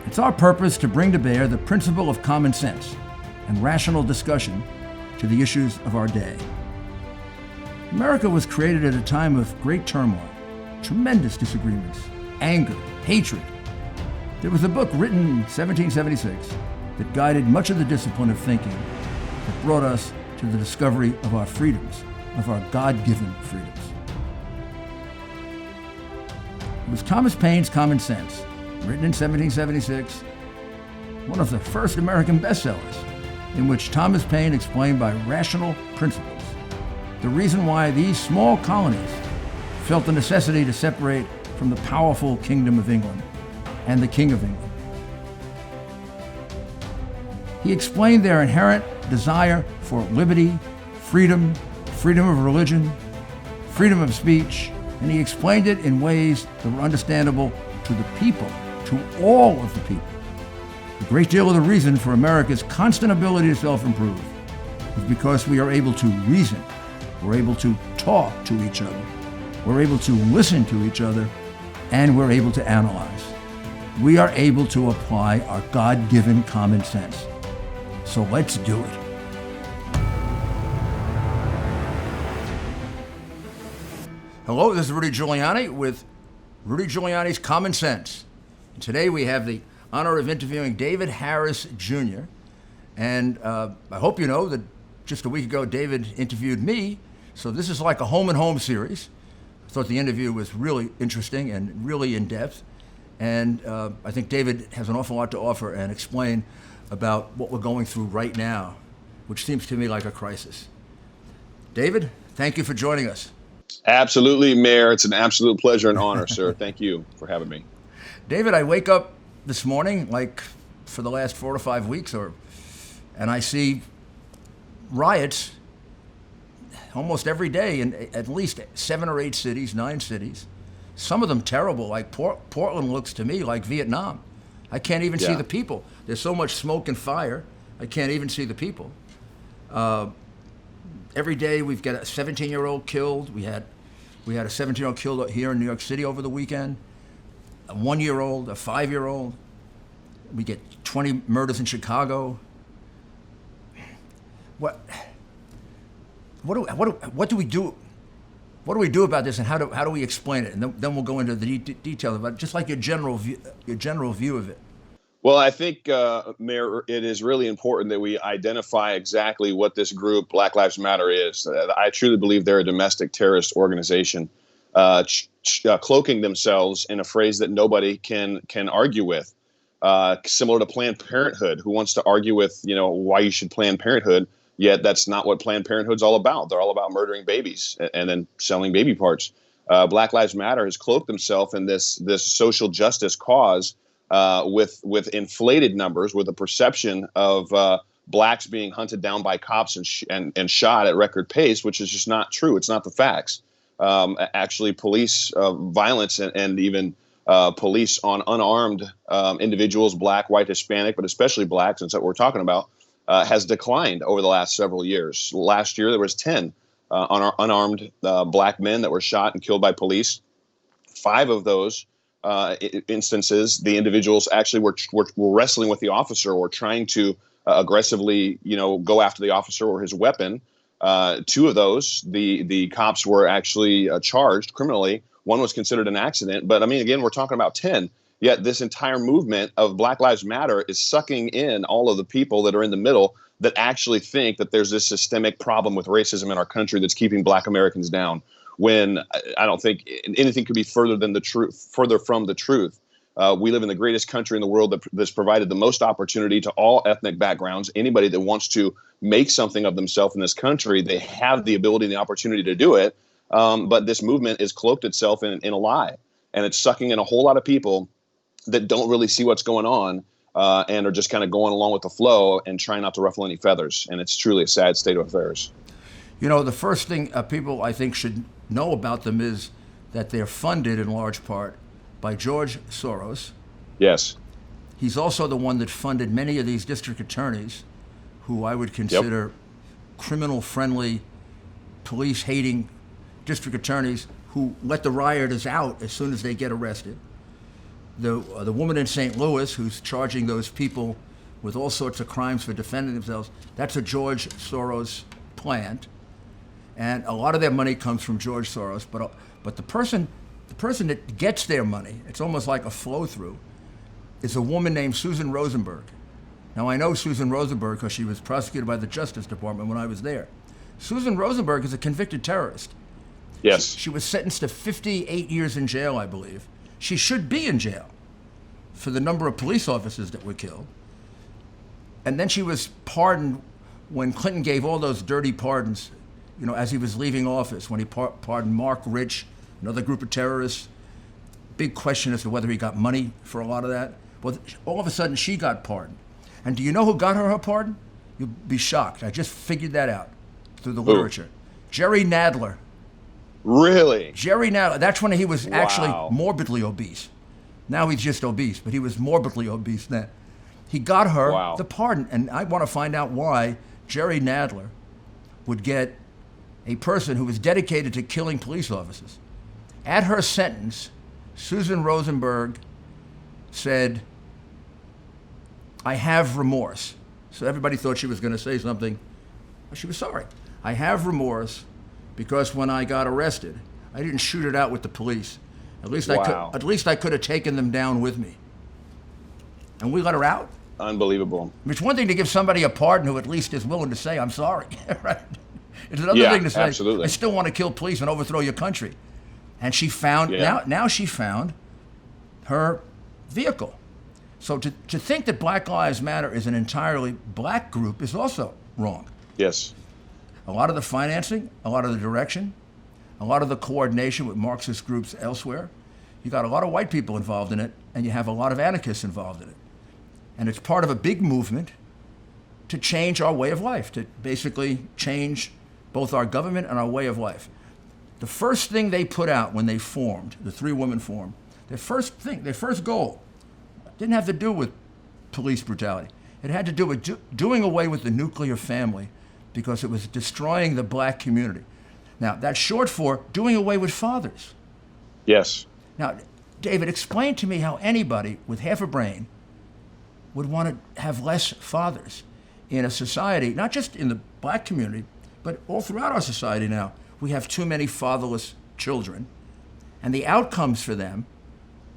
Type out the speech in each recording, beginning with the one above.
It's our purpose to bring to bear the principle of common sense and rational discussion to the issues of our day. America was created at a time of great turmoil, tremendous disagreements, anger, hatred. There was a book written in 1776 that guided much of the discipline of thinking that brought us to the discovery of our freedoms, of our God-given freedoms. It was Thomas Paine's Common Sense, written in 1776, one of the first American bestsellers, in which Thomas Paine explained by rational principles the reason why these small colonies felt the necessity to separate from the powerful Kingdom of England and the King of England. He explained their inherent desire for liberty, freedom, freedom of religion, freedom of speech, and he explained it in ways that were understandable to the people, to all of the people. A great deal of the reason for America's constant ability to self-improve is because we are able to reason, we're able to talk to each other, we're able to listen to each other, and we're able to analyze. We are able to apply our God-given common sense. So let's do it. Hello, this is Rudy Giuliani with Rudy Giuliani's Common Sense. And today we have the honor of interviewing David Harris Jr. And I hope you know that just a week ago David interviewed me, so this is like a home and home series. I thought the interview was really interesting and really in-depth. And I think David has an awful lot to offer and explain about what we're going through right now, which seems to me like a crisis. David, thank you for joining us. Absolutely, Mayor. It's an absolute pleasure and honor, sir. Thank you for having me. David, I wake up this morning, like for the last 4 to 5 weeks, and I see riots almost every day in at least 7 or 8 cities, 9 cities. Some of them terrible, like Portland looks to me like Vietnam. I can't even see the people. There's so much smoke and fire, I can't even see the people. Every day we've got a 17-year-old killed. We had a 17-year-old killed here in New York City over the weekend. A 1-year-old, a 5-year-old. We get 20 murders in Chicago. What do we do? What do we do about this, and how do we explain it? And then we'll go into the details about it, just like your general view of it. Well, I think, Mayor, it is really important that we identify exactly what this group, Black Lives Matter, is. I truly believe they're a domestic terrorist organization, cloaking themselves in a phrase that nobody can argue with, similar to Planned Parenthood, who wants to argue with, why you should Planned Parenthood, yet that's not what Planned Parenthood's all about. They're all about murdering babies and then selling baby parts. Black Lives Matter has cloaked themselves in this social justice cause, with inflated numbers, with a perception of blacks being hunted down by cops and shot at record pace, which is just not true. It's not the facts. Actually, police violence and even police on unarmed individuals, black, white, Hispanic, but especially blacks, and so what we're talking about, has declined over the last several years. Last year, there was 10 unarmed black men that were shot and killed by police. 5 of those instances, the individuals actually were wrestling with the officer or trying to aggressively, go after the officer or his weapon. 2 of those, the cops were actually charged criminally. 1 was considered an accident. But I mean, again, we're talking about 10. Yet this entire movement of Black Lives Matter is sucking in all of the people that are in the middle that actually think that there's this systemic problem with racism in our country that's keeping Black Americans down, when I don't think anything could be further from the truth. We live in the greatest country in the world that's provided the most opportunity to all ethnic backgrounds. Anybody that wants to make something of themselves in this country, they have the ability and the opportunity to do it. But this movement has cloaked itself in a lie, and it's sucking in a whole lot of people that don't really see what's going on and are just kind of going along with the flow and trying not to ruffle any feathers. And it's truly a sad state of affairs. The first thing people, I think, should know about them is that they're funded in large part by George Soros. Yes. He's also the one that funded many of these district attorneys who I would consider criminal-friendly, police-hating district attorneys who let the rioters out as soon as they get arrested. the woman in St. Louis who's charging those people with all sorts of crimes for defending themselves, that's a George Soros plant. And a lot of their money comes from George Soros, but the person that gets their money, it's almost like a flow through, is a woman named Susan Rosenberg. Now I know Susan Rosenberg because she was prosecuted by the Justice Department when I was there. Susan Rosenberg is a convicted terrorist. Yes. She was sentenced to 58 years in jail, I believe. She should be in jail for the number of police officers that were killed. And then she was pardoned when Clinton gave all those dirty pardons, as he was leaving office, when he pardoned Mark Rich, another group of terrorists. Big question as to whether he got money for a lot of that. Well, all of a sudden she got pardoned. And do you know who got her pardon? You'll be shocked. I just figured that out through the literature. Jerry Nadler. Really? Jerry Nadler. That's when he was actually morbidly obese. Now he's just obese, but he was morbidly obese then. He got her the pardon, and I want to find out why Jerry Nadler would get a person who was dedicated to killing police officers. At her sentence, Susan Rosenberg said, "I have remorse." So everybody thought she was going to say something. She was sorry. "I have remorse because when I got arrested, I didn't shoot it out with the police. At least I could have taken them down with me." And we let her out. Unbelievable. It's one thing to give somebody a pardon who at least is willing to say, "I'm sorry." Right? It's another thing to say, absolutely. "I still want to kill police and overthrow your country." And she found, now she found her vehicle. So to think that Black Lives Matter is an entirely black group is also wrong. Yes. A lot of the financing, a lot of the direction, a lot of the coordination with Marxist groups elsewhere, you got a lot of white people involved in it, and you have a lot of anarchists involved in it. And it's part of a big movement to change our way of life, to basically change both our government and our way of life. The first thing they put out when they formed, the three women formed, their first goal didn't have to do with police brutality. It had to do with doing away with the nuclear family because it was destroying the black community. Now, that's short for doing away with fathers. Yes. Now, David, explain to me how anybody with half a brain would want to have less fathers in a society, not just in the black community, but all throughout our society now. We have too many fatherless children, and the outcomes for them,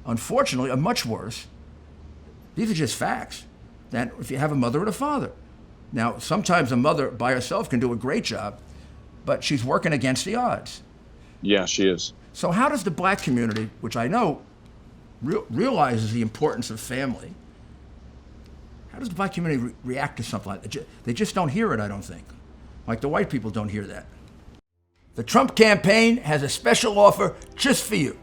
unfortunately, are much worse. These are just facts, than if you have a mother and a father. Now, sometimes a mother by herself can do a great job, but she's working against the odds. Yeah, she is. So how does the black community, which I know realizes the importance of family, how does the black community react to something like that? They just don't hear it, I don't think. Like the white people don't hear that. The Trump campaign has a special offer just for you.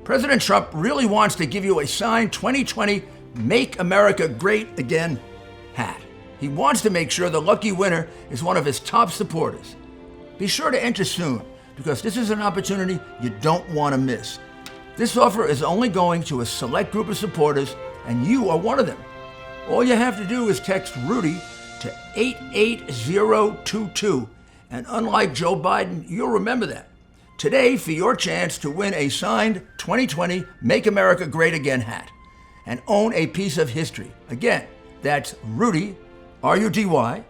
President Trump really wants to give you a signed 2020 Make America Great Again hat. He wants to make sure the lucky winner is one of his top supporters. Be sure to enter soon, because this is an opportunity you don't want to miss. This offer is only going to a select group of supporters, and you are one of them. All you have to do is text Rudy to 88022, and unlike Joe Biden, you'll remember that. Today, for your chance to win a signed 2020 Make America Great Again hat and own a piece of history. Again, that's Rudy, R-U-D-Y,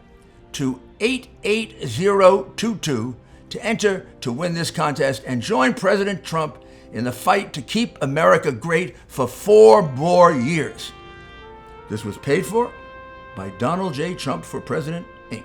to 88022 to enter to win this contest and join President Trump in the fight to keep America great for 4 more years. This was paid for by Donald J. Trump for President, Inc.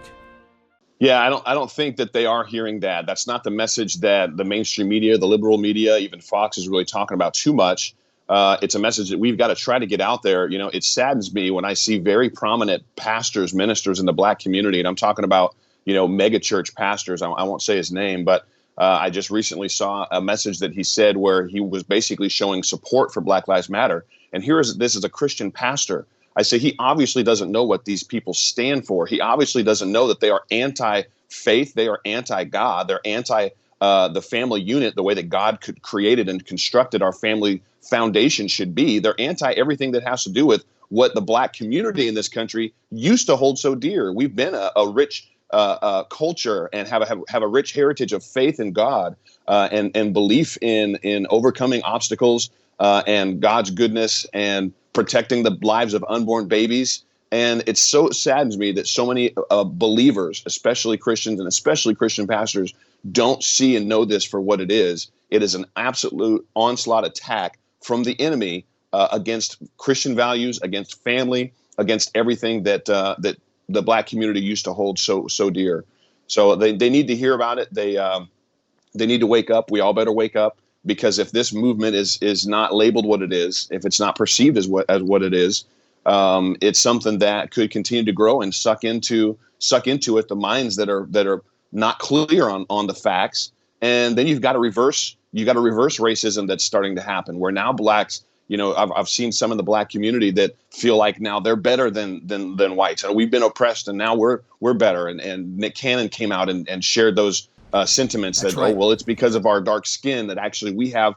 Yeah, I don't think that they are hearing that. That's not the message that the mainstream media, the liberal media, even Fox is really talking about too much. It's a message that we've got to try to get out there. You know, it saddens me when I see very prominent pastors, ministers in the black community, and I'm talking about, mega church pastors. I won't say his name, but I just recently saw a message that he said where he was basically showing support for Black Lives Matter. And this is a Christian pastor. I say he obviously doesn't know what these people stand for. He obviously doesn't know that they are anti-faith. They are anti-God. They're anti the family unit, the way that God created and constructed our family foundation should be. They're anti everything that has to do with what the black community in this country used to hold so dear. We've been a rich culture and have a rich heritage of faith in God and belief in overcoming obstacles and God's goodness and protecting the lives of unborn babies. And it so saddens me that so many believers, especially Christians and especially Christian pastors, don't see and know this for what it is. It is an absolute onslaught attack from the enemy against Christian values, against family, against everything that the Black community used to hold so dear. So they need to hear about it. They need to wake up. We all better wake up, because if this movement is not labeled what it is, if it's not perceived as what it is, it's something that could continue to grow and suck into it the minds that are not clear on the facts. And then you've got to reverse racism that's starting to happen, where now blacks, I've seen some in the Black community that feel like now they're better than whites, and we've been oppressed, and now we're better. And Nick Cannon came out and shared those sentiments. That's that right. Oh, well, it's because of our dark skin that actually we have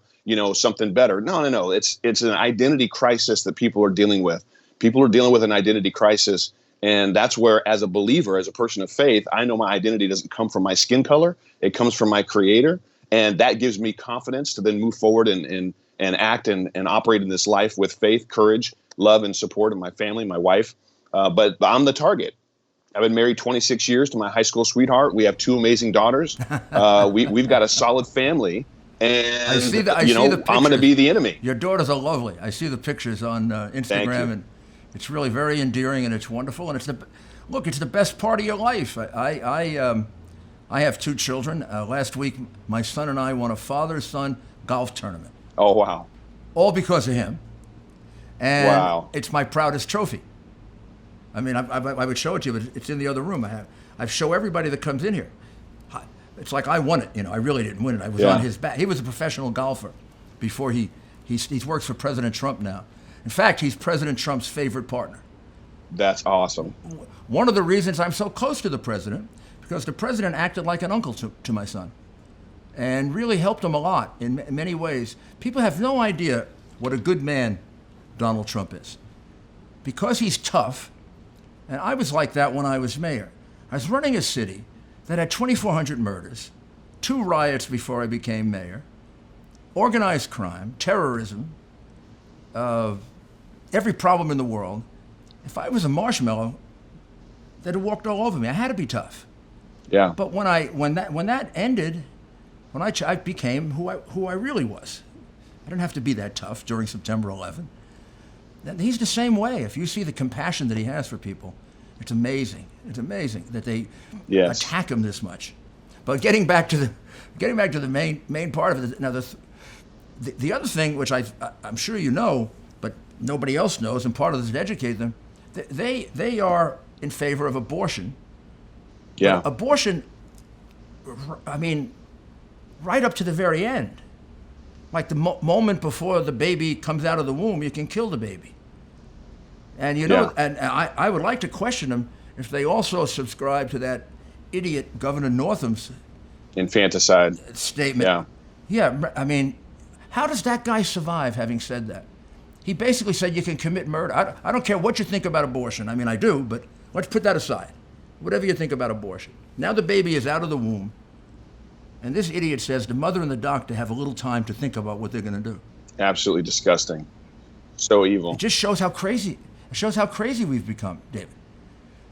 something better. No. It's an identity crisis that people are dealing with. People are dealing with an identity crisis. And that's where, as a believer, as a person of faith, I know my identity doesn't come from my skin color. It comes from my Creator. And that gives me confidence to then move forward and act and operate in this life with faith, courage, love, and support of my family, my wife. But I'm the target. I've been married 26 years to my high school sweetheart. We have 2 amazing daughters. We've got a solid family. And I see the pictures. I'm going to be the enemy. Your daughters are lovely. I see the pictures on Instagram, and it's really very endearing, and it's wonderful. And it's the best part of your life. I have 2 children. Last week, my son and I won a father-son golf tournament. Oh, wow. All because of him. And wow. It's my proudest trophy. I mean, I would show it to you, but it's in the other room. I show everybody that comes in here. It's like I won it. I really didn't win it. I was on his back. He was a professional golfer before he works for President Trump now. In fact, he's President Trump's favorite partner. That's awesome. One of the reasons I'm so close to the president, because the president acted like an uncle to my son and really helped him a lot in many ways. People have no idea what a good man Donald Trump is. Because he's tough, and I was like that when I was mayor. I was running a city that had 2,400 murders, 2 riots before I became mayor, organized crime, terrorism, every problem in the world. If I was a marshmallow, they'd have walked all over me. I had to be tough. Yeah. But when that ended, I became who I really was. I didn't have to be that tough during September 11th. He's the same way. If you see the compassion that he has for people, it's amazing. It's amazing that they attack him this much. But getting back to the main part of it. Now the other thing, which I'm sure you know, but nobody else knows, and part of this is to educate them. They are in favor of abortion. Yeah. But abortion. I mean, right up to the very end. Like the moment before the baby comes out of the womb, you can kill the baby. And and I would like to question them if they also subscribe to that idiot Governor Northam's infanticide statement. Yeah. I mean, how does that guy survive having said that? He basically said you can commit murder. I don't care what you think about abortion. I mean, I do, but let's put that aside. Whatever you think about abortion. Now the baby is out of the womb. And this idiot says the mother and the doctor have a little time to think about what they're going to do. Absolutely disgusting. So evil. It just shows how crazy. It shows how crazy we've become, David.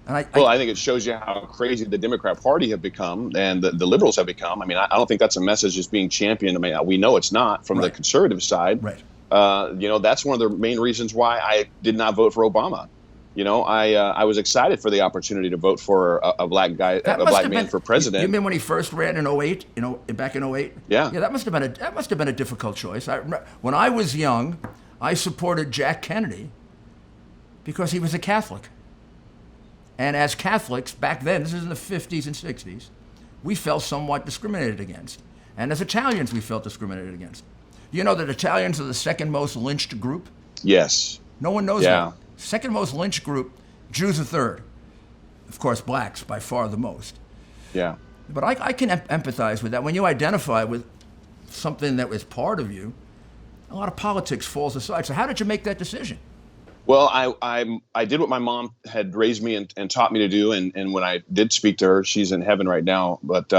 And I think it shows you how crazy the Democrat Party have become and the liberals have become. I mean, I don't think that's a message that's being championed. I mean, we know it's not from the conservative side. Right. That's one of the main reasons why I did not vote for Obama. I was excited for the opportunity to vote for a black guy, a black man for president. You mean when he first ran in 2008? Back in 2008. Yeah. Yeah, that must have been a difficult choice. When I was young, I supported Jack Kennedy because he was a Catholic. And as Catholics back then, this is in the 50s and 60s, we felt somewhat discriminated against. And as Italians, we felt discriminated against. You know that Italians are the second most lynched group? Yes. No one knows that. Second most lynched group, Jews are third. Of course, blacks by far the most. Yeah. But I can empathize with that. When you identify with something that was part of you, a lot of politics falls aside. So how did you make that decision? Well, I did what my mom had raised me and taught me to do. And when I did speak to her, she's in heaven right now. But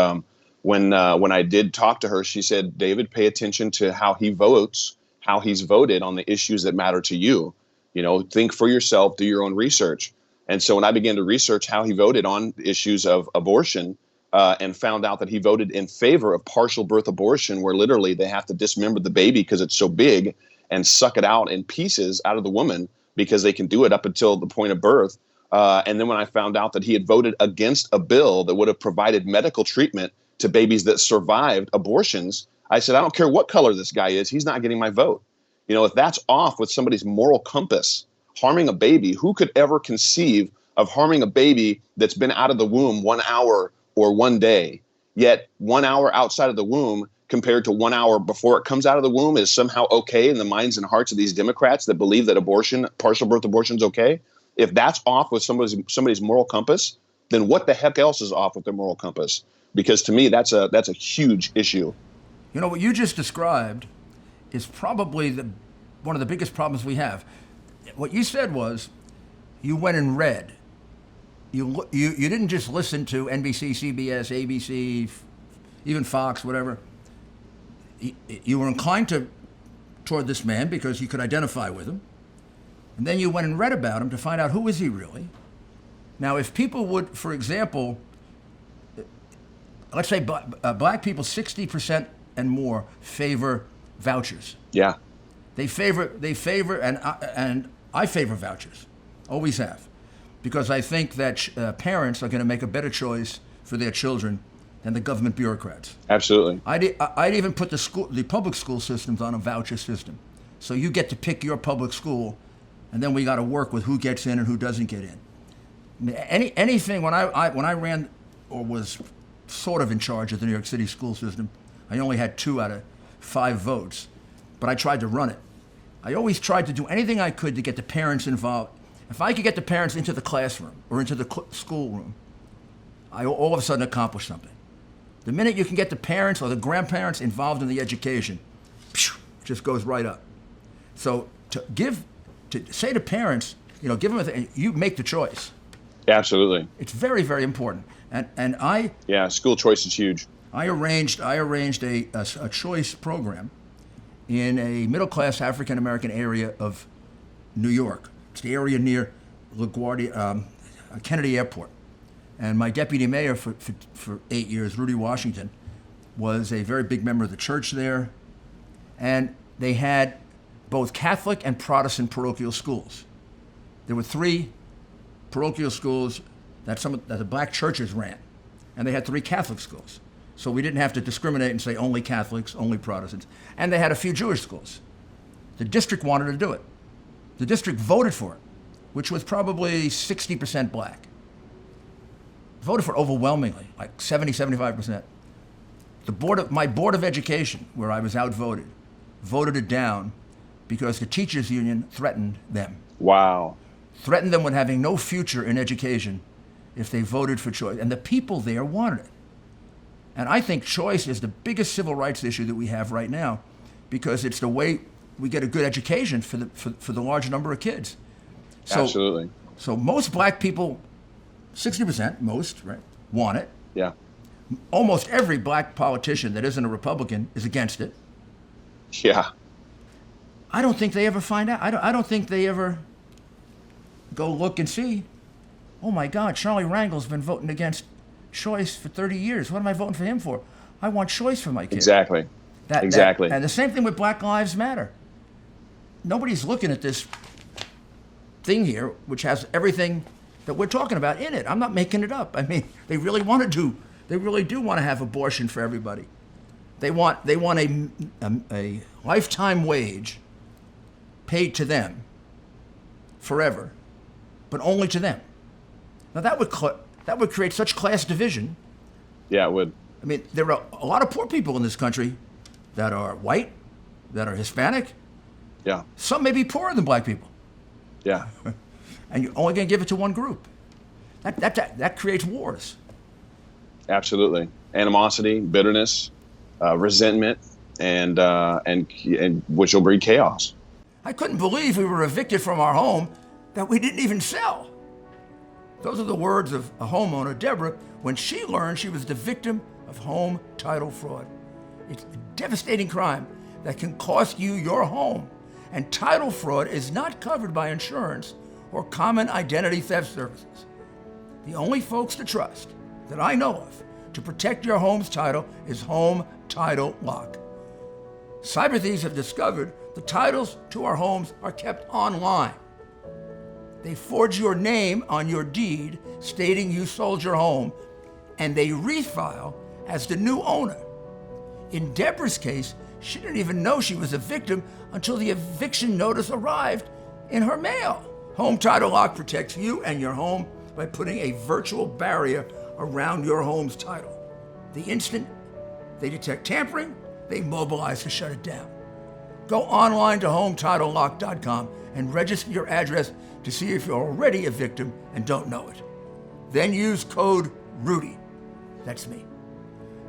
when I did talk to her, she said, David, pay attention to how he votes how he's voted on the issues that matter to you. Think for yourself, do your own research. And so when I began to research how he voted on issues of abortion, and found out that he voted in favor of partial birth abortion, where literally they have to dismember the baby because it's so big and suck it out in pieces out of the woman because they can do it up until the point of birth. And then when I found out that he had voted against a bill that would have provided medical treatment to babies that survived abortions, I said, I don't care what color this guy is, he's not getting my vote. If that's off with somebody's moral compass, harming a baby, who could ever conceive of harming a baby that's been out of the womb 1 hour or 1 day, yet 1 hour outside of the womb compared to 1 hour before it comes out of the womb is somehow okay in the minds and hearts of these Democrats that believe that partial birth abortion is okay? If that's off with somebody's moral compass, then what the heck else is off with their moral compass? Because to me, that's a huge issue. What you just described is probably one of the biggest problems we have. What you said was you went and read. You didn't just listen to NBC, CBS, ABC, even Fox, whatever. You were inclined toward this man because you could identify with him. And then you went and read about him to find out who is he really. Now, if people would, for example, let's say black people, 60% and more favor vouchers. Yeah. They favor, and I favor vouchers, always have, because I think that parents are going to make a better choice for their children than the government bureaucrats. Absolutely. I'd even put the public school systems on a voucher system, so you get to pick your public school, and then we got to work with who gets in and who doesn't get in. Anything when I ran or was sort of in charge of the New York City school system, I only had 2 out of 5 votes, but I tried to run it. I always tried to do anything I could to get the parents involved. If I could get the parents into the classroom or into the schoolroom, I all of a sudden accomplished something. The minute you can get the parents or the grandparents involved in the education, it just goes right up. So to say to parents, give them you make the choice. Absolutely. It's very, very important. And school choice is huge. I arranged a choice program in a middle-class African-American area of New York. It's the area near LaGuardia, Kennedy Airport. And my deputy mayor for 8 years, Rudy Washington, was a very big member of the church there. And they had both Catholic and Protestant parochial schools. There were 3 parochial schools that the black churches ran, and they had 3 Catholic schools. So we didn't have to discriminate and say only Catholics, only Protestants. And they had a few Jewish schools. The district wanted to do it. The district voted for it, which was probably 60% black. Voted for it overwhelmingly, like 70, 75%. My board of education, where I was outvoted, voted it down because the teachers union threatened them. Wow. Threatened them with having no future in education if they voted for choice. And the people there wanted it. And I think choice is the biggest civil rights issue that we have right now, because it's the way we get a good education for the large number of kids. So, absolutely. So most black people, 60%, most, right, want it. Yeah. Almost every black politician that isn't a Republican is against it. Yeah. I don't think they ever find out. I don't think they ever go look and see, oh my God, Charlie Rangel's been voting against choice for 30 years. What am I voting for him for? I want choice for my kids. Exactly. Exactly. And the same thing with Black Lives Matter. Nobody's looking at this thing here, which has everything that we're talking about in it. I'm not making it up. I mean, they really do want to have abortion for everybody. They want a lifetime wage paid to them forever, but only to them. Now that would create such class division. Yeah, it would. I mean, there are a lot of poor people in this country that are white, that are Hispanic. Yeah. Some may be poorer than black people. Yeah. And you're only going to give it to one group. That creates wars. Absolutely. Animosity, bitterness, resentment, and which will breed chaos. I couldn't believe we were evicted from our home that we didn't even sell. Those are the words of a homeowner, Deborah, when she learned she was the victim of home title fraud. It's a devastating crime, that can cost you your home. And title fraud is not covered by insurance or common identity theft services. The only folks to trust that I know of to protect your home's title is Home Title Lock. Cyber thieves have discovered the titles to our homes are kept online. They forge your name on your deed stating you sold your home, and they refile as the new owner. In Deborah's case, she didn't even know she was a victim until the eviction notice arrived in her mail. Home Title Lock protects you and your home by putting a virtual barrier around your home's title. The instant they detect tampering, they mobilize to shut it down. Go online to HometitleLock.com and register your address to see if you're already a victim and don't know it. Then use code RUDY, that's me,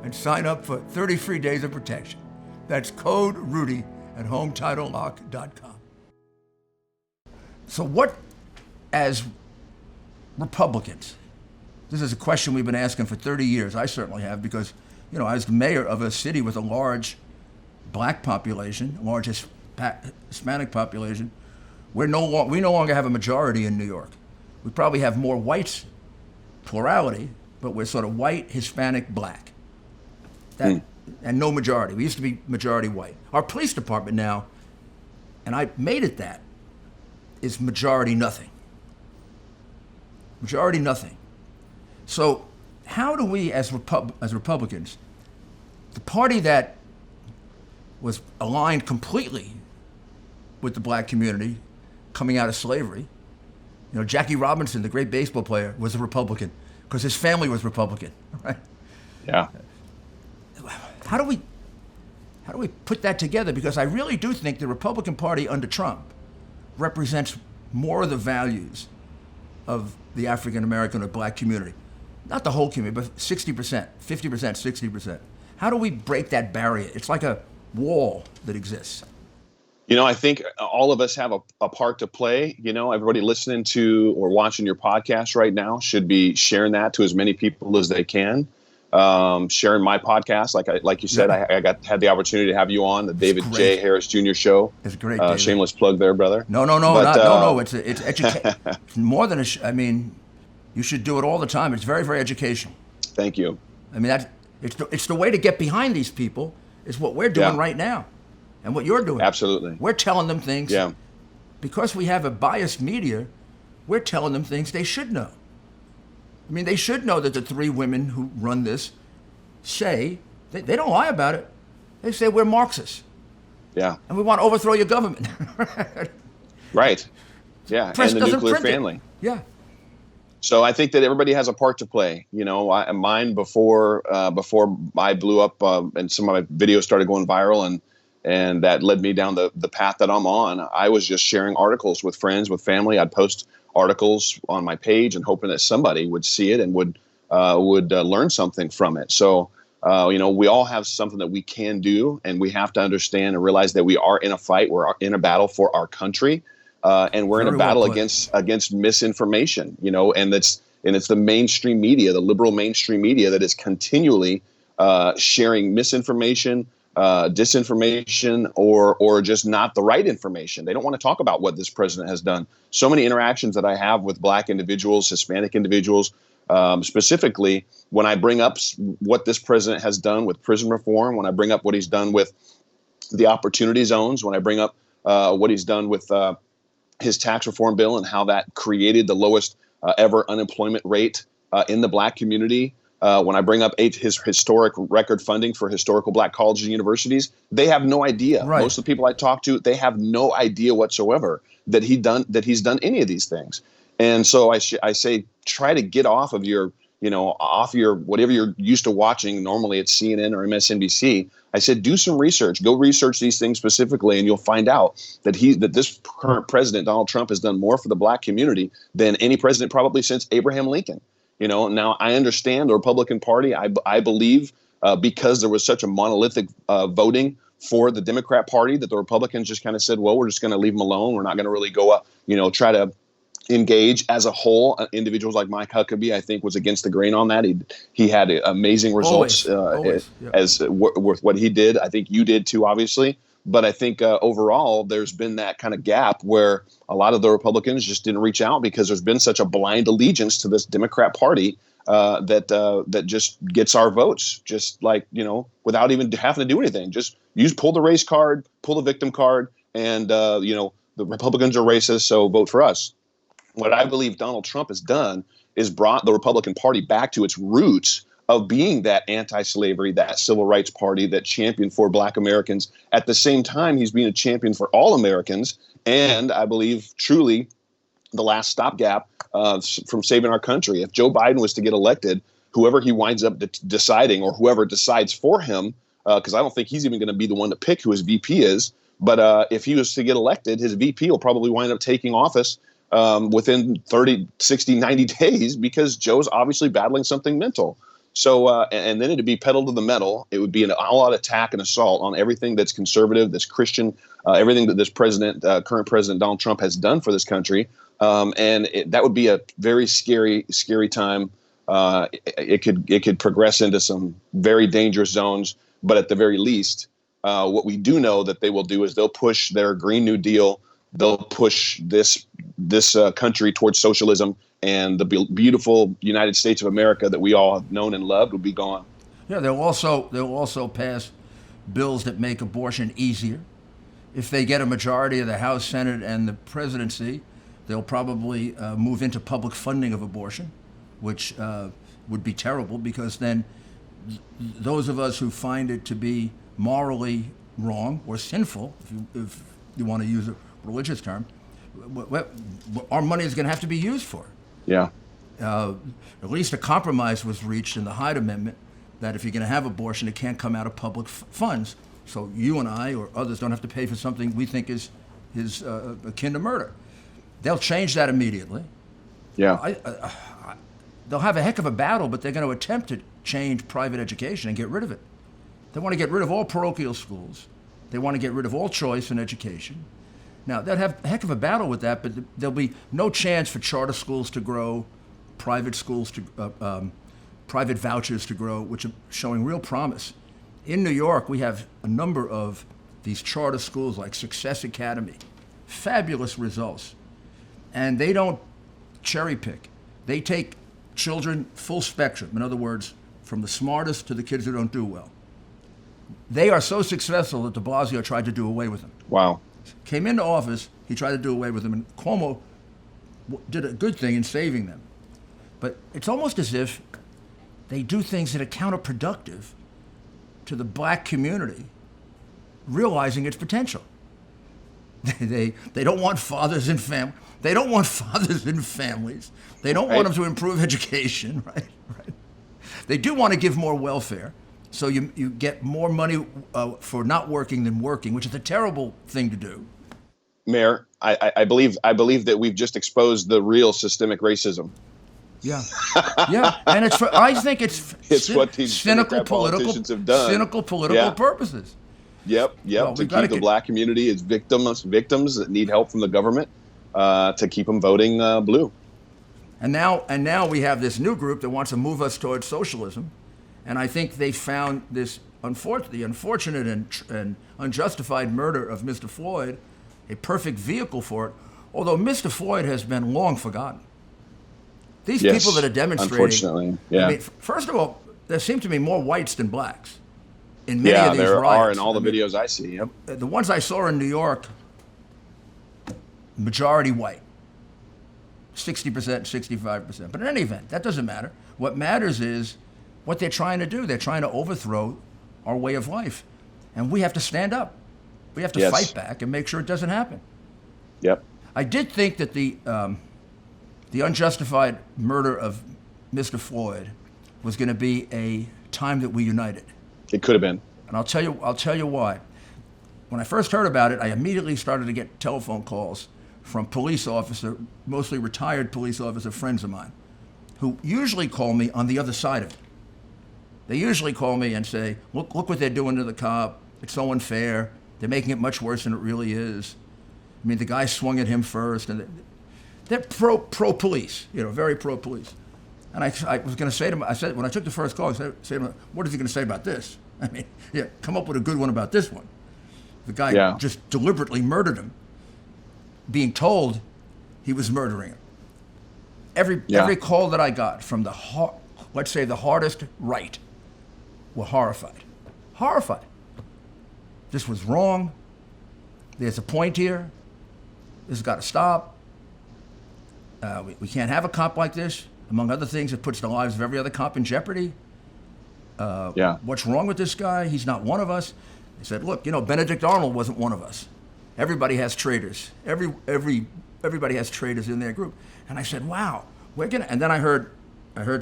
and sign up for 30 free days of protection. That's code RUDY at HometitleLock.com. So what, as Republicans, this is a question we've been asking for 30 years. I certainly have, because, you know, as the mayor of a city with a large black population, large Hispanic population, we no longer have a majority in New York. We probably have more whites, plurality, but we're sort of white, Hispanic, black. And no majority. We used to be majority white. Our police department now, and I made it that, is majority nothing. Majority nothing. So how do we, as Republicans, the party that was aligned completely with the black community coming out of slavery, you know, Jackie Robinson, the great baseball player, was a Republican because his family was Republican, right? Yeah. How do we put that together? Because I really do think the Republican Party under Trump represents more of the values of the African American or black community. Not the whole community, but 60%, 50%, 60%. How do we break that barrier? It's like a wall that exists. You know, I think all of us have a part to play. You know, everybody listening to or watching your podcast right now should be sharing that to as many people as they can. Sharing my podcast, like you said, yeah. I had the opportunity to have you on the David J. Harris Jr. show. It's great. Shameless plug there, brother. No. It's education. More than I mean, you should do it all the time. It's very, very educational. Thank you. I mean, it's the way to get behind these people. Is what we're doing right now, and what you're doing. Absolutely. We're telling them things. Yeah. Because we have a biased media, we're telling them things they should know. I mean, they should know that the three women who run this say, they don't lie about it. They say we're Marxists. Yeah. And we want to overthrow your government. Right. Yeah. Press and the nuclear print family. It. Yeah. So I think that everybody has a part to play. You know, mine before I blew up and some of my videos started going viral and that led me down the path that I'm on. I was just sharing articles with friends, with family. I'd post articles on my page and hoping that somebody would see it and would learn something from it. So, you know, we all have something that we can do, and we have to understand and realize that we are in a fight. We're in a battle for our country, and we're in a battle against misinformation. You know, and it's the mainstream media, the liberal mainstream media, that is continually sharing misinformation, disinformation, or just not the right information. They don't want to talk about what this president has done. So many interactions that I have with black individuals, Hispanic individuals, specifically when I bring up what this president has done with prison reform, when I bring up what he's done with the opportunity zones, when I bring up what he's done with his tax reform bill and how that created the lowest ever unemployment rate in the black community. When I bring up his historic record funding for historical black colleges and universities, they have no idea. Right. Most of the people I talk to, they have no idea whatsoever that he's done any of these things. And so I say, try to get off of your, whatever you're used to watching. Normally it's CNN or MSNBC. I said, do some research. Go research these things specifically, and you'll find out that this current president, Donald Trump, has done more for the black community than any president probably since Abraham Lincoln. You know, now I understand the Republican Party. I believe because there was such a monolithic voting for the Democrat Party that the Republicans just kind of said, well, we're just going to leave them alone. We're not going to really go up, try to engage as a whole. Individuals like Mike Huckabee, I think, was against the grain on that. He had amazing results with what he did. I think you did too, obviously. But I think overall, there's been that kind of gap where a lot of the Republicans just didn't reach out because there's been such a blind allegiance to this Democrat Party that just gets our votes, just like, without even having to do anything. Just pull the race card, pull the victim card, and the Republicans are racist, so vote for us. What I believe Donald Trump has done is brought the Republican Party back to its roots of being that anti-slavery, that civil rights party that championed for Black Americans. At the same time, he's being a champion for all Americans. And I believe truly the last stopgap from saving our country. If Joe Biden was to get elected, whoever he winds up deciding, or whoever decides for him, because I don't think he's even going to be the one to pick who his VP is. But if he was to get elected, his VP will probably wind up taking office within 30, 60, 90 days because Joe's obviously battling something mental. So and then it'd be pedal to the metal. It would be an all-out attack and assault on everything that's conservative, that's Christian, everything that this current president Donald Trump has done for this country. And that would be a very scary, scary time. It could progress into some very dangerous zones. But at the very least, what we do know that they will do is they'll push their Green New Deal. They'll push this country towards socialism, and the beautiful United States of America that we all have known and loved will be gone. Yeah, they'll also pass bills that make abortion easier. If they get a majority of the House, Senate, and the presidency, they'll probably move into public funding of abortion, which would be terrible because then those of us who find it to be morally wrong or sinful, if you want to use a religious term, what our money is going to have to be used for. Yeah. At least a compromise was reached in the Hyde Amendment that if you're going to have abortion, it can't come out of public funds. So you and I or others don't have to pay for something we think is akin to murder. They'll change that immediately. Yeah. They'll have a heck of a battle, but they're going to attempt to change private education and get rid of it. They want to get rid of all parochial schools. They want to get rid of all choice in education. Now, they'll have a heck of a battle with that, but there'll be no chance for charter schools to grow, private schools to, private vouchers to grow, which are showing real promise. In New York, we have a number of these charter schools like Success Academy, fabulous results. And they don't cherry pick. They take children full spectrum. In other words, from the smartest to the kids who don't do well. They are so successful that de Blasio tried to do away with them. Wow. Came into office, he tried to do away with them, and Cuomo did a good thing in saving them. But it's almost as if they do things that are counterproductive to the black community, realizing its potential. They don't want fathers in families. They don't want fathers in families. They don't want them to improve education, right? They do want to give more welfare. So you get more money for not working than working, which is a terrible thing to do. Mayor, I believe that we've just exposed the real systemic racism. Yeah, and I think it's what these cynical politicians have done. Cynical political purposes. Yep. Well, to keep the black community as victims that need help from the government, to keep them voting blue. And now we have this new group that wants to move us towards socialism. And I think they found the unfortunate and unjustified murder of Mr. Floyd a perfect vehicle for it, although Mr. Floyd has been long forgotten. These people that are demonstrating, unfortunately, yeah. I mean, first of all, there seem to be more whites than blacks in many of these there riots. are in all the videos I see. Yep. The ones I saw in New York, majority white, 60%, 65%. But in any event, that doesn't matter. What matters is what they're trying to do. They're trying to overthrow our way of life. And we have to stand up. We have to fight back and make sure it doesn't happen. Yep. I did think that the unjustified murder of Mr. Floyd was going to be a time that we united. It could have been. And I'll tell you why. When I first heard about it, I immediately started to get telephone calls from mostly retired police officer friends of mine, who usually call me on the other side of it. They usually call me and say, look what they're doing to the cop. It's so unfair. They're making it much worse than it really is. I mean, the guy swung at him first. And they're pro-police, very pro-police. And I was going to say to him, I said, when I took the first call, I said to him, what is he going to say about this? I mean, come up with a good one about this one. The guy Yeah. just deliberately murdered him, being told he was murdering him. Every call that I got from let's say the hardest right, were horrified. Horrified. This was wrong. There's a point here. This has got to stop. We can't have a cop like this. Among other things, it puts the lives of every other cop in jeopardy. What's wrong with this guy? He's not one of us. They said, look, Benedict Arnold wasn't one of us. Everybody has traitors. Everybody has traitors in their group. And I said, wow, we're gonna. And then I heard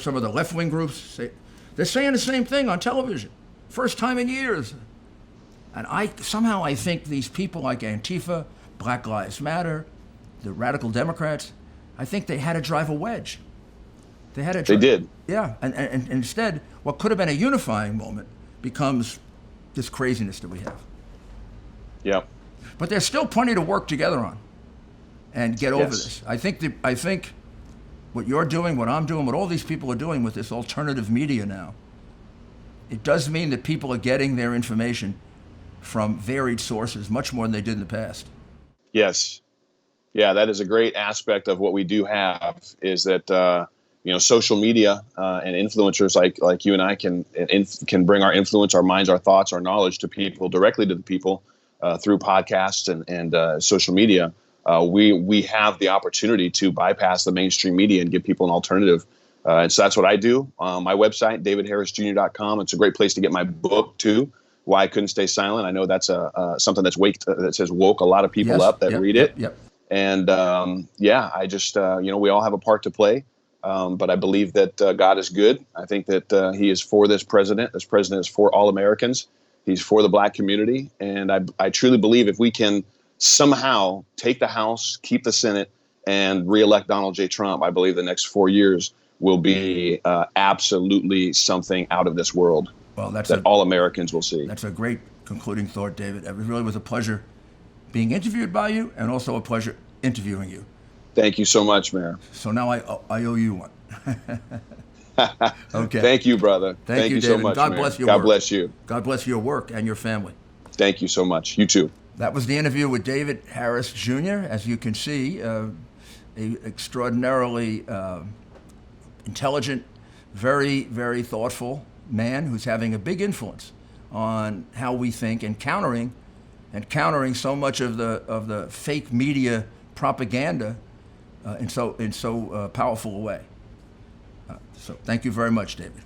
some of the left-wing groups say, they're saying the same thing on television. First time in years. And I think these people like Antifa, Black Lives Matter, the radical Democrats, I think they had to drive a wedge. They did. Yeah, and instead, what could have been a unifying moment becomes this craziness that we have. Yeah. But there's still plenty to work together on and get over this. I think what you're doing, what I'm doing, what all these people are doing with this alternative media now, it does mean that people are getting their information from varied sources much more than they did in the past. Yes. Yeah, that is a great aspect of what we do have, is that social media and influencers like you and I can bring our influence, our minds, our thoughts, our knowledge to people, directly to the people through podcasts and social media. We have the opportunity to bypass the mainstream media and give people an alternative. And so that's what I do. My website, davidharrisjr.com. It's a great place to get my book too, Why I Couldn't Stay Silent. I know that's something that says woke a lot of people up that read it. Yep. And I just we all have a part to play. But I believe that God is good. I think that He is for this president. This president is for all Americans. He's for the Black community. And I truly believe if we can somehow take the House, keep the Senate, and reelect Donald J. Trump, I believe the next 4 years will be absolutely something out of this world. Well, that all Americans will see. That's a great concluding thought, David. It really was a pleasure being interviewed by you, and also a pleasure interviewing you. Thank you so much, Mayor. So now I owe you one. Okay. Thank you, brother. Thank you, so David. much, God Mayor. bless your work. God bless you. God bless your work and your family. Thank you so much. You too. That was the interview with David Harris, Jr. As you can see, a extraordinarily intelligent, very, very thoughtful man who's having a big influence on how we think and countering so much of the fake media propaganda in so powerful a way. So thank you very much, David.